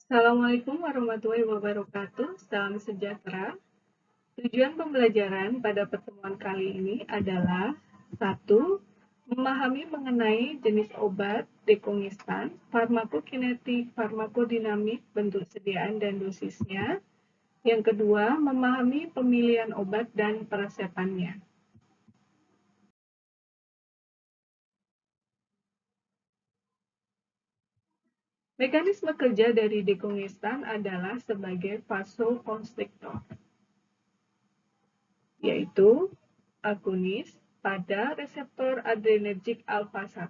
Assalamualaikum warahmatullahi wabarakatuh. Salam sejahtera. Tujuan pembelajaran pada pertemuan kali ini adalah satu, memahami mengenai jenis obat, dekongestan, farmakokinetik, farmakodinamik, bentuk sediaan dan dosisnya. Yang kedua, memahami pemilihan obat dan peresepannya. Mekanisme kerja dari dekongestan adalah sebagai vasokonstriktor, yaitu agonis pada reseptor adrenergik alfa 1.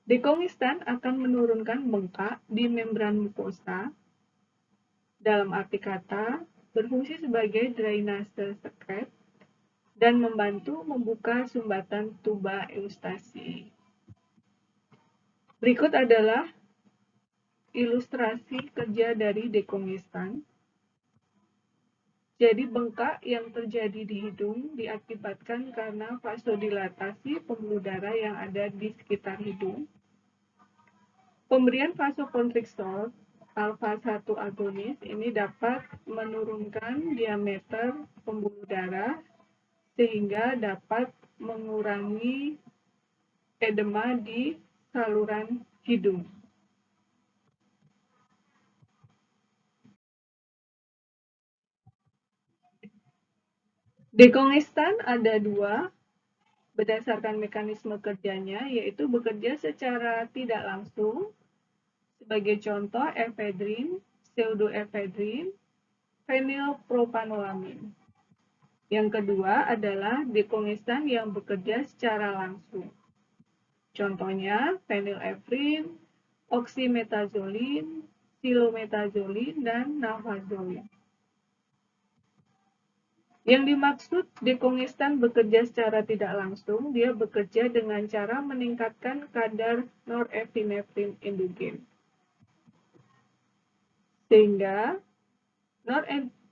Dekongestan akan menurunkan bengkak di membran mukosa, dalam arti kata, berfungsi sebagai drainase sekret dan membantu membuka sumbatan tuba eustasi. Berikut adalah ilustrasi kerja dari dekongestan. Jadi bengkak yang terjadi di hidung diakibatkan karena vasodilatasi pembuluh darah yang ada di sekitar hidung. Pemberian vasokonstriktor alfa 1 agonis ini dapat menurunkan diameter pembuluh darah sehingga dapat mengurangi edema di saluran hidung. Dekongestan ada dua berdasarkan mekanisme kerjanya, yaitu bekerja secara tidak langsung, sebagai contoh efedrin, pseudoefedrin, fenilpropanolamin. Yang kedua adalah dekongestan yang bekerja secara langsung. Contohnya fenilefrin, oksimetazolin, silometazolin, dan nalfazolin. Yang dimaksud dekongestan bekerja secara tidak langsung, dia bekerja dengan cara meningkatkan kadar norepinefrin endogen. Sehingga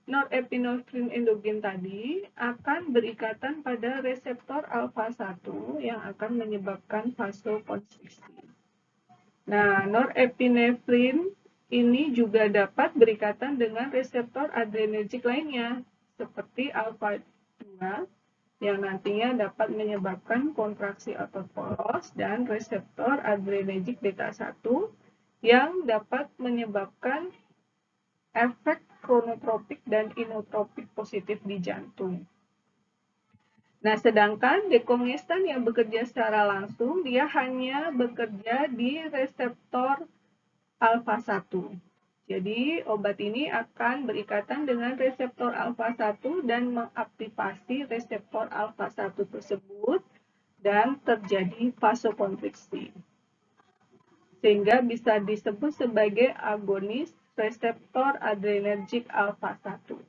norepinefrin endogen tadi akan berikatan pada reseptor alfa 1 yang akan menyebabkan vasokonstriksi. Nah, norepinefrin ini juga dapat berikatan dengan reseptor adrenergik lainnya, seperti alfa 2 yang nantinya dapat menyebabkan kontraksi otot poros dan reseptor adrenergik beta 1 yang dapat menyebabkan efek kronotropik dan inotropik positif di jantung. Nah, sedangkan dekongestan yang bekerja secara langsung, dia hanya bekerja di reseptor alfa 1. Jadi, obat ini akan berikatan dengan reseptor alfa 1 dan mengaktifasi reseptor alfa 1 tersebut dan terjadi vasokonstriksi. Sehingga bisa disebut sebagai agonis reseptor adrenergik alfa 1.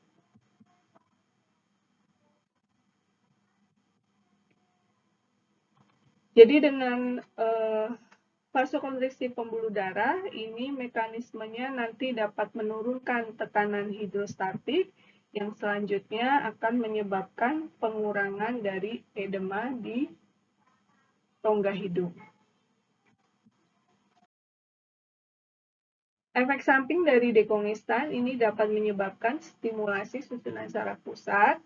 Jadi dengan vasokonstriksi pembuluh darah, ini mekanismenya nanti dapat menurunkan tekanan hidrostatik yang selanjutnya akan menyebabkan pengurangan dari edema di rongga hidung. Efek samping dari dekongestan ini dapat menyebabkan stimulasi susunan saraf pusat,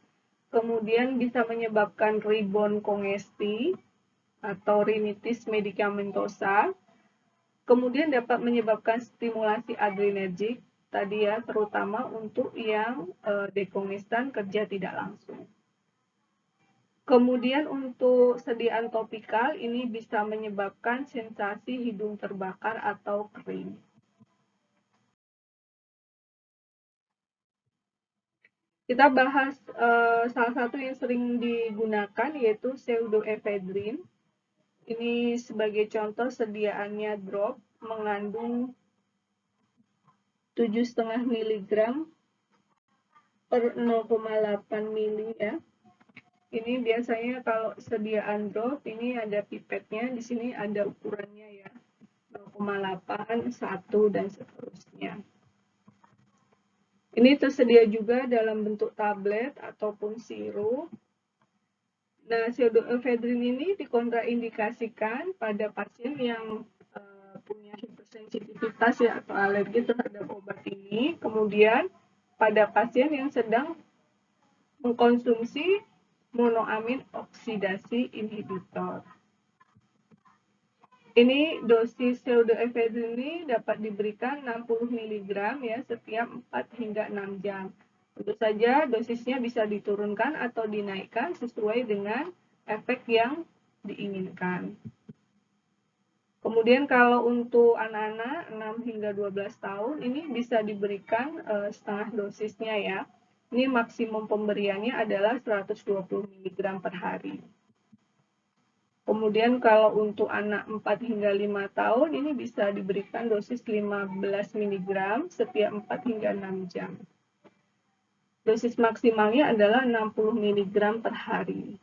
kemudian bisa menyebabkan rebound kongesti atau rinitis medikamentosa, kemudian dapat menyebabkan stimulasi adrenergik, tadi ya, terutama untuk yang dekongestan kerja tidak langsung. Kemudian untuk sediaan topikal ini bisa menyebabkan sensasi hidung terbakar atau kering. Kita bahas salah satu yang sering digunakan yaitu pseudoefedrin. Ini sebagai contoh sediaannya drop mengandung 7,5 mg per 0,8 mili ya. Ini biasanya kalau sediaan drop ini ada pipetnya, di sini ada ukurannya ya. 0,8, 1 dan seterusnya. Ini tersedia juga dalam bentuk tablet ataupun sirup. Nah, pseudoefedrin ini dikontraindikasikan pada pasien yang punya hipersensitivitas ya atau alergi terhadap obat ini. Kemudian pada pasien yang sedang mengkonsumsi monoamin oksidasi inhibitor. Ini dosis pseudoephedrine ini dapat diberikan 60 mg ya setiap 4 hingga 6 jam. Tentu saja dosisnya bisa diturunkan atau dinaikkan sesuai dengan efek yang diinginkan. Kemudian kalau untuk anak-anak 6 hingga 12 tahun ini bisa diberikan setengah dosisnya ya. Ini maksimum pemberiannya adalah 120 mg per hari. Kemudian kalau untuk anak 4 hingga 5 tahun ini bisa diberikan dosis 15 mg setiap 4 hingga 6 jam. Dosis maksimalnya adalah 60 mg per hari.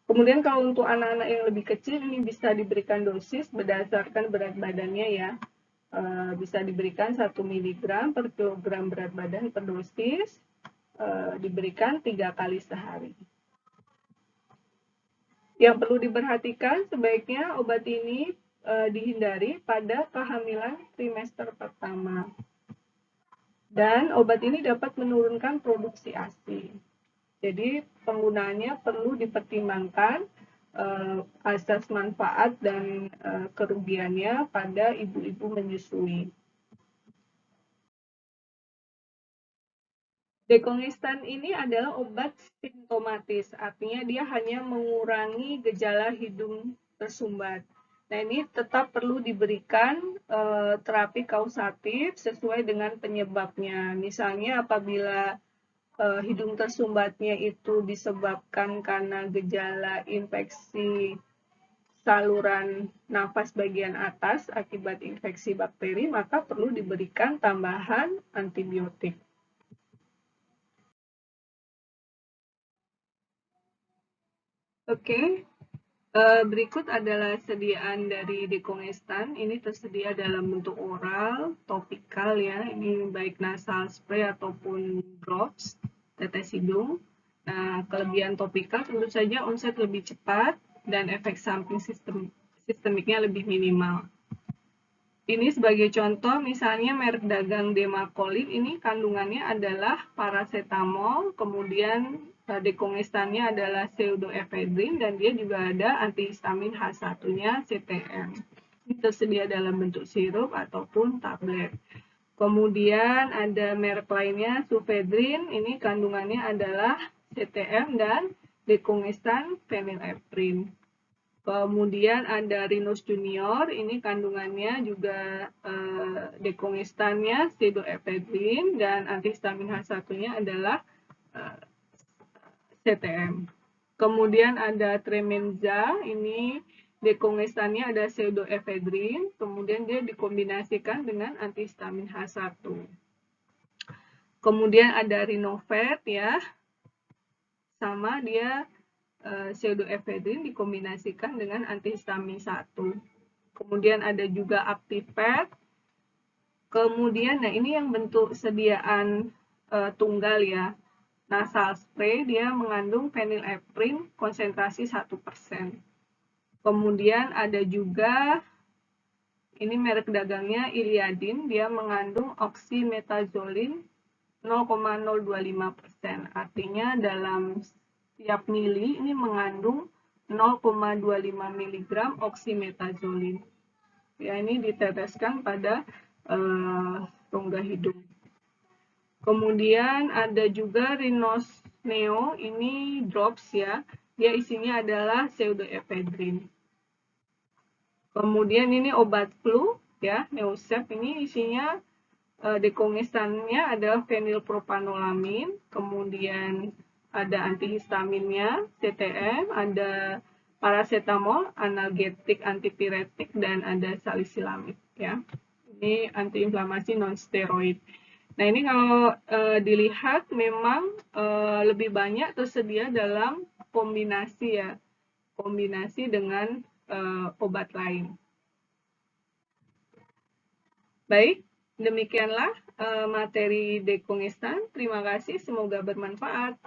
Kemudian kalau untuk anak-anak yang lebih kecil ini bisa diberikan dosis berdasarkan berat badannya ya. Bisa diberikan 1 mg per kilogram berat badan per dosis, diberikan 3 kali sehari. Yang perlu diperhatikan sebaiknya obat ini dihindari pada kehamilan trimester pertama. Dan obat ini dapat menurunkan produksi ASI. Jadi penggunaannya perlu dipertimbangkan asas manfaat dan kerugiannya pada ibu-ibu menyusui. Dekongestan ini adalah obat simptomatis, artinya dia hanya mengurangi gejala hidung tersumbat. Nah, ini tetap perlu diberikan terapi kausatif sesuai dengan penyebabnya. Misalnya apabila hidung tersumbatnya itu disebabkan karena gejala infeksi saluran nafas bagian atas akibat infeksi bakteri, maka perlu diberikan tambahan antibiotik. Oke, berikut adalah sediaan dari dekongestan. Ini tersedia dalam bentuk oral, topikal ya, ini baik nasal spray ataupun drops, tetes hidung. Nah, kelebihan topikal tentu saja onset lebih cepat dan efek samping sistemiknya lebih minimal. Ini sebagai contoh, misalnya merek dagang Demacolin ini kandungannya adalah paracetamol, kemudian dekongestannya adalah pseudoephedrine, dan dia juga ada antihistamin H1-nya CTM. Ini tersedia dalam bentuk sirup ataupun tablet. Kemudian ada merek lainnya Sufedrin, ini kandungannya adalah CTM dan dekongestan phenylephrine. Kemudian ada Rinus Junior, ini kandungannya juga dekongestannya pseudoephedrine dan antihistamin H1-nya adalah CTM. Kemudian ada Tremenza, ini dekongestannya ada pseudoephedrine, kemudian dia dikombinasikan dengan antihistamin H1. Kemudian ada Rinovet ya, sama dia pseudoephedrine dikombinasikan dengan antihistamin 1. Kemudian ada juga Aptivet. Kemudian, nah ini yang bentuk sediaan tunggal ya. Nasal spray dia mengandung phenylephrine konsentrasi 1%. Kemudian ada juga, ini merek dagangnya Iliadin, dia mengandung oxymetazoline 0,025%. Artinya dalam setiap mili ini mengandung 0,25 mg oxymetazoline. Ya, ini diteteskan pada rongga hidung. Kemudian ada juga Rinos Neo, ini drops ya. Dia isinya adalah pseudoephedrine. Kemudian ini obat flu ya, Neosep, ini isinya dekongestannya adalah fenilpropanolamin, kemudian ada antihistaminnya CTM, ada paracetamol, analgetik, antipiretik, dan ada salisilamid ya. Ini antiinflamasi non steroid. Nah, ini kalau dilihat memang lebih banyak tersedia dalam kombinasi ya, kombinasi dengan obat lain. Baik, demikianlah materi dekongestan. Terima kasih, semoga bermanfaat.